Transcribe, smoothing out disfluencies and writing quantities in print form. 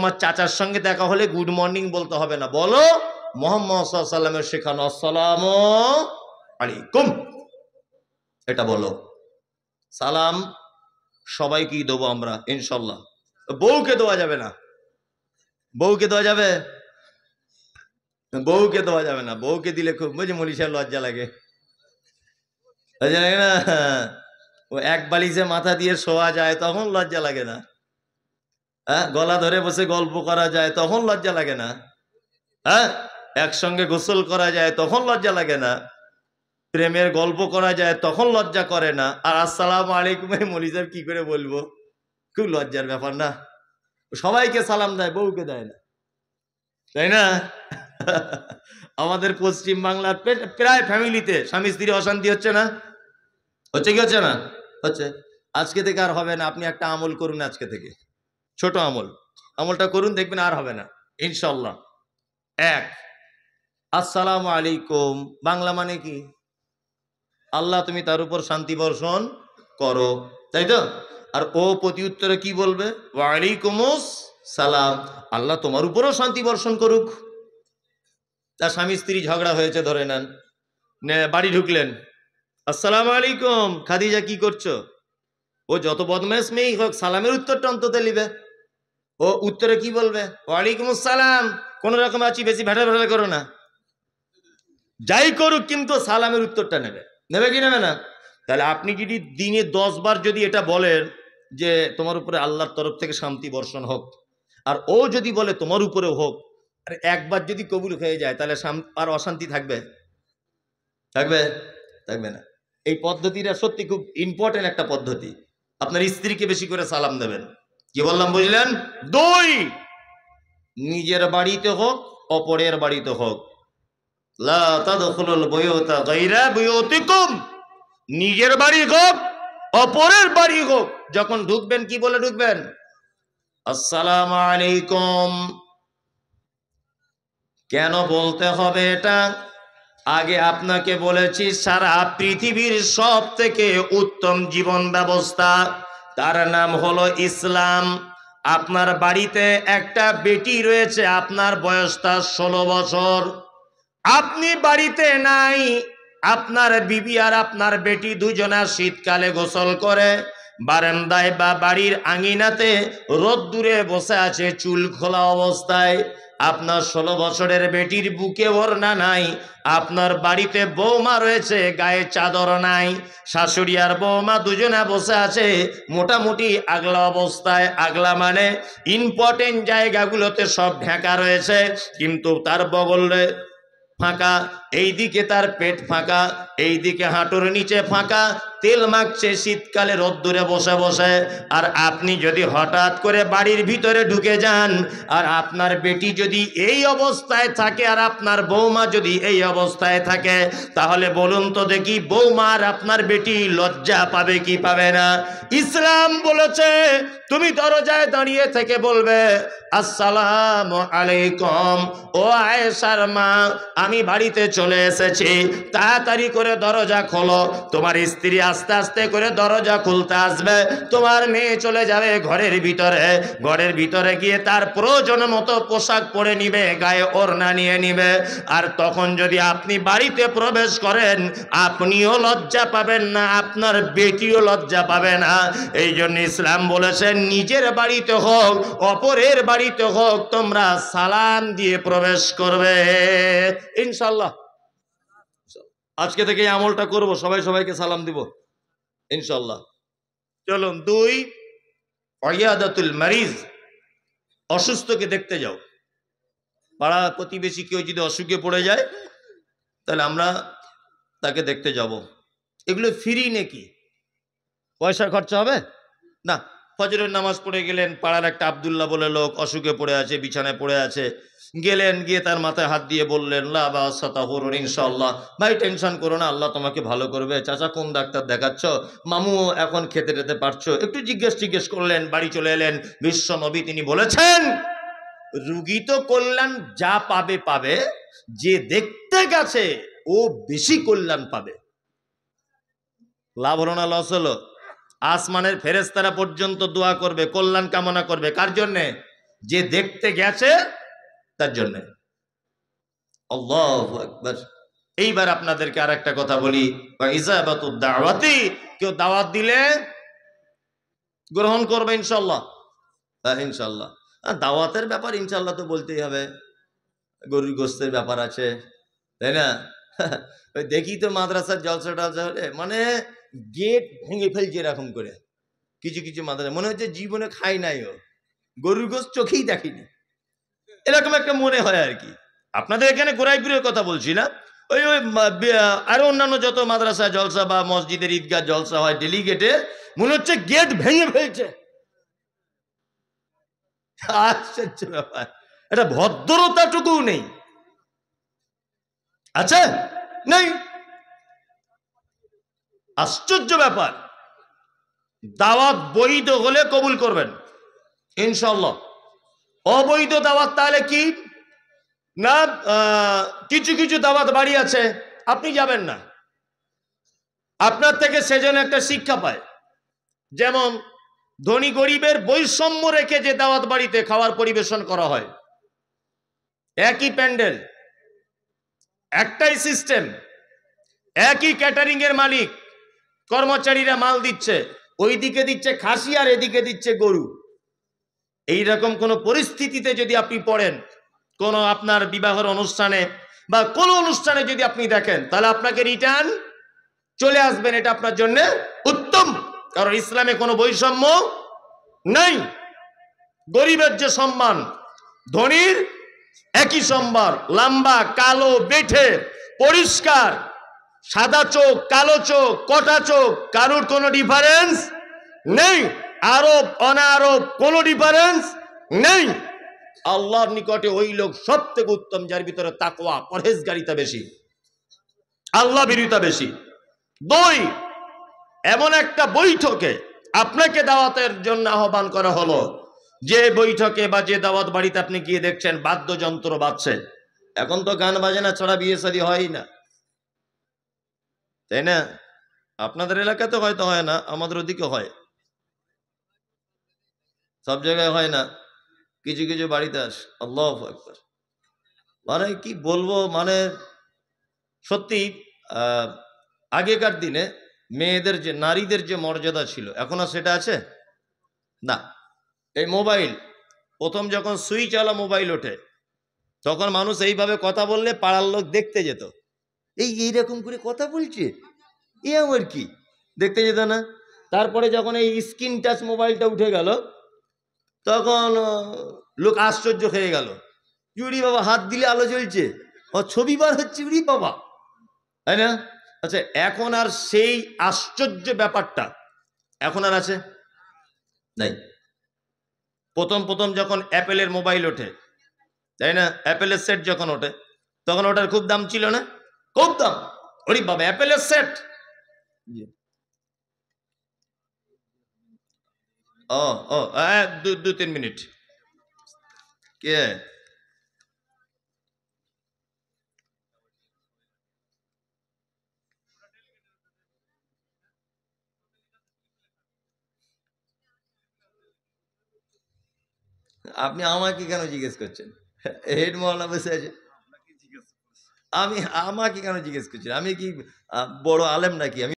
তোমার চাচার সঙ্গে দেখা হলে গুড মর্নিং বলতে হবে না, বলো মুহাম্মদ সাল্লাল্লাহু আলাইহি ওয়াসাল্লামের শেখানো আসসালামু আলাইকুম, এটা বলো। সালাম সবাইকেই দেবো আমরা ইনশাল্লাহ। বউকে দেওয়া যাবে না, বউকে দেওয়া যাবে, বউকে দেওয়া যাবে না। বউকে দিলে খুব বুঝে মনীষার লজ্জা লাগে, লজ্জা লাগে না? ও এক বালিশে মাথা দিয়ে শোয়া যায় তখন লজ্জা লাগে না? হ্যাঁ, গলা ধরে বসে গল্প করা যায় তখন লজ্জা লাগে না? হ্যাঁ, একসঙ্গে গোসল করা যায় তখন লজ্জা লাগে না? প্রেমের গল্প করা যায় তখন লজ্জা করে না? আর আসসালামু আলাইকুম মৌলী সাহেব কি করে বলবো? খুব লজ্জার ব্যাপার না? সবাইকে সালাম দেয়, বউকে দেয় না, তাই না? আমাদের পশ্চিম বাংলার প্রায় ফ্যামিলিতে স্বামী স্ত্রী অশান্তি হচ্ছে না? হচ্ছে কি হচ্ছে না? হচ্ছে। আজকে থেকে আর হবে না। আপনি একটা আমল করুন আজকে থেকে, ছোট আমল, আমলটা করুন, দেখবেন আর হবে না ইনশাল্লাহ। এক, আসসালামু আলাইকুম বাংলা মানে কি? আল্লাহ তুমি তার উপর শান্তি বর্ষণ করো, তাই তো? আর ও প্রতি উত্তরে কি বলবে? ওয়ালাইকুমুস সালাম, আল্লাহ তোমার উপরও শান্তি বর্ষণ করুক। তার স্বামী স্ত্রী ঝগড়া হয়েছে ধরে নেন, বাড়ি ঢুকলেন, আসসালামু আলাইকুম খাদিজা কি করছো? ও যত বদমাশ মেয়েই হোক সালামের উত্তরটা অন্তত নিবে। ও উত্তরে কি বলবে? ওয়ালাইকুম আসসালাম। কোন রকম আছি, বেশি ভেটা ভেটা করো না, যাই করুক কিন্তু সালামের উত্তরটা নেবে, নেবে কি নেবে না? তাহলে আপনি যদি দিনে 10 বার যদি এটা বলেন যে তোমার উপরে আল্লাহর তরফ থেকে শান্তি বর্ষণ হোক, আর ও যদি বলে তোমার উপরেও হোক, আর একবার যদি কবুল হয়ে যায় তাহলে আর অশান্তি থাকবে? থাকবে? থাকবে না। এই পদ্ধতিটা সত্যি খুব ইম্পর্টেন্ট একটা পদ্ধতি। আপনার স্ত্রীকে বেশি করে সালাম দেবেন। কি বললাম বুঝলেন? 2, নিজের বাড়িতে হোক অপরের বাড়িতে হোক, লা তাদখুলুল বুয়ুতা গায়রা বুয়ুতিকুম, নিজের বাড়ি হোক অপরের বাড়ি হোক, যখন ঢুকবেন কি বলে ঢুকবেন? আসসালামু আলাইকুম। কেন বলতে হবে এটা? আগে আপনাকে বলেছি সারা পৃথিবীর সব থেকে উত্তম জীবন ব্যবস্থা, তার নাম হলো ইসলাম। আপনার বাড়িতে একটা বেটি রয়েছে, আপনার বয়সটা 16 বছর, আপনি বাড়িতে নাই, আপনার বিবি আর আপনার বেটি দুজনা শীতকালে গোসল করে বারান্দায় বা বাড়ির আঙিনাতে রোদ্দুরে বসে আছে চুল খোলা অবস্থায়। আপনার 16 বছরের বেটির বুকে ওড়না নাই, আপনার বাড়িতে বৌমা রয়েছে গায়ে চাদর নাই, শাশুড়ি আর বৌমা দুজনে বসে আছে মোটামুটি আগলা অবস্থায়। আগলা মানে ইম্পর্টেন্ট জায়গাগুলোতে সব ঢাকা রয়েছে, কিন্তু তার বগলে ফাঁকা, এইদিকে তার পেট ফাঁকা, এইদিকে হাঁটুর নিচে ফাঁকা, তেল মাখছে শীতকালে রোদ্দুরে বসে বসে। আর আপনি যদি হঠাৎ করে বাড়ির ভিতরে ঢুকে যান, আর আপনার বেটি যদি এই অবস্থায় থাকে আর আপনার বৌমা যদি এই অবস্থায় থাকে, তাহলে বলুন তো দেখি বৌমা আর আপনার বেটি লজ্জা পাবে কি পাবে না? ইসলাম বলেছে তুমি দরজায় দাঁড়িয়ে থেকে বলবে আসসালামু আলাইকুম, ও আয়েশার মা আমি বাড়িতে চলে এসেছি, তাড়াতাড়ি করে দরজা খোলো। তোমার স্ত্রী আস্তে আস্তে করে দরজা খুলতে আসবে, তোমার মেয়ে চলে যাবে ঘরের ভিতরে, ঘরের ভিতরে গিয়ে তার প্রয়োজন মতো পোশাক পরে নিবে, গায়ে ওড়না নিয়ে নিবে। আর তখন যদি আপনি বাড়িতে প্রবেশ করেন, আপনিও লজ্জা পাবেন না, আপনার বেটিও লজ্জা পাবে না। এই জন্য ইসলাম বলেছে নিজের বাড়িতে হোক অপরের বাড়িতে হোক তোমরা সালাম দিয়ে প্রবেশ করবে ইনশাল্লাহ। আজকে থেকে এই আমলটা করব, সবাই সবাইকে সালাম দিব ইনশাল্লাহ। চলুন 2, ইয়াদাতুল মারিজ, অসুস্থকে দেখতে যাও। পাড়া প্রতিবেশী কেউ যদি অসুখে পড়ে যায় তাহলে আমরা তাকে দেখতে যাব। এগুলো ফ্রি নাকি? পয়সা খরচা হবে না। ফজরের নামাজ পড়ে গেলেন, পাড়ার একটা আব্দুল্লাহ বলে লোক অসুখে পড়ে আছে, বিছানায় পড়ে আছে, গেলেন, গিয়ে তার মাথায় হাত দিয়ে বললেন লা বাসা তাহুরুন ইনশাআল্লাহ, ভাই টেনশন করো না, আল্লাহ তোমাকে ভালো করবে। চাচা কোন ডাক্তার দেখাচ্ছ? মামু এখন খেতে টেতে পারছো? একটু জিজ্ঞেস করলেন, বাড়ি চলে এলেন। বিশ্ব নবী তিনি বলেছেন রুগী তো কল্যাণ যা পাবে পাবে, যে দেখতে গেছে ও বেশি কল্যাণ পাবে। লাভ হলো না লস হলো? আসমানের ফেরেশতারা পর্যন্ত দোয়া করবে, কল্যাণ কামনা করবে। কার জন্যে? যে দেখতে গেছে তার জন্য। আল্লাহু আকবার। এইবার আপনাদেরকে আর একটা কথা বলি, ইজাবাতুদ দাওয়াতি, কেউ দাওয়াত দিলে গ্রহণ করবে ইনশাল্লাহ। হ্যাঁ ইনশাল্লাহ। দাওয়াতের ব্যাপার ইনশাল্লাহ তো বলতেই হবে, গরুর গোস্তের ব্যাপার আছে, তাই না? ওই দেখি তো মাদ্রাসার জলসা টলসা হলে মানে গেট ভেঙে ফেলছে এরকম করে, কিছু কিছু মাদ্রাসা মনে হচ্ছে জীবনে খাই নাই, ও গরুর গোস্ত চোখেই দেখিনি, এরকম একটা মনে হয় আর কি। আপনাদের এখানে গোরাইপুরের কথা বলছি না, ওই ওই আরো অন্যান্য যত মাদ্রাসা জলসা বা মসজিদের ঈদগাহ জলসা হয় ডেলিগেটে, মনে হচ্ছে গেট ভেঙে ফেলছে। আশ্চর্য ব্যাপার, এটা ভদ্রতাটুকু নেই, আচ্ছা নেই, আশ্চর্য ব্যাপার। দাওয়াত বৈধ হলে কবুল করবেন ইনশাল্লাহ। অবৈধ দাওয়াত তাহলে কি না, কিছু কিছু দাওয়াত বাড়ি আছে আপনি যাবেন না, আপনার থেকে সেজন্য একটা শিক্ষা পায়। যেমন ধনী গরিবের বৈষম্য রেখে যে দাওয়াত বাড়িতে খাবার পরিবেশন করা হয়, একই প্যান্ডেল, একটাই সিস্টেম, একই ক্যাটারিং এর মালিক, কর্মচারীরা মাল দিচ্ছে, ওইদিকে দিচ্ছে খাসি আর এদিকে দিচ্ছে গরু। এইরকম কোন পরিস্থিতিতে যদি আপনি পড়েন, কোন আপনার বিবাহের অনুষ্ঠানে বা কোন অনুষ্ঠানে যদি আপনি দেখেন, তাহলে আপনাকে রিটার্ন চলে আসবেন, এটা আপনার জন্য উত্তম। কারণ ইসলামে কোনো বৈষম্য নাই। গরিবের যে সম্মান, ধনীর একই সম্মান, লম্বা কালো বেঠে পরিষ্কার, সাদা চোখ কালো চোখ কটা চোখ, কারোর কোনো ডিফারেন্স নেই, আরব অনারব কোনো ডিফারেন্স নেই। আল্লাহর নিকটে ওই লোক সব থেকে উত্তম যার ভিতরে তাকওয়া পরহেজগারিতা বেশি, আল্লাহ ভীরুতা বেশি। দুই, এমন একটা বৈঠকে আপনাকে দাওয়াতের জন্য আহ্বান করা হলো, যে বৈঠকে বা যে দাওয়াত বাড়িতে আপনি গিয়ে দেখছেন বাদ্যযন্ত্র বাজছে। এখন তো গান বাজনা ছাড়া বিয়ে শাদী হয় না, তাই না? আপনাদের এলাকাতে হয়তো হয় না, আমাদের ওদিকে হয়, সব জায়গায় হয় না, কিছু কিছু বাড়িতে আস। আল্লাহু আকবার। মানে কি বলবো, মানে সত্যি আগেকার দিনে মেয়েদের যে নারীদের যে মর্যাদা ছিল, এখন আর সেটা আছে না। এই মোবাইল প্রথম যখন সুইচ আলা মোবাইল ওঠে, তখন মানুষ এইভাবে কথা বললে পাড়ার লোক দেখতে যেত, এইরকম করে কথা বলছে, এ আমার কি, দেখতে যেত না। তারপরে যখন এই স্ক্রিন টাচ মোবাইলটা উঠে গেল, তখন লোক আশ্চর্য হয়ে গেল, ইউরি বাবা হাত দিলে আলো জ্বলছে, ও ছবি বার হচ্ছে, ইউরি বাবা, তাই না? আচ্ছা, এখন আর সেই আশ্চর্য ব্যাপারটা এখন আর আছে নাই। প্রথম প্রথম যখন অ্যাপেলের মোবাইল ওঠে, তাই না, অ্যাপেলের সেট যখন ওঠে, তখন ওটার খুব দাম ছিল না, খুব দাম। ওরে বাবা, অ্যাপেলের সেট, ও ও 2-3 মিনিট, কে আপনি আমাকে কেন জিজ্ঞেস করছেন? হেড মহল্লা বসে আছে, আমি আমাকে কেন জিজ্ঞেস করছেন? আমি কি বড় আলেম নাকি? আমি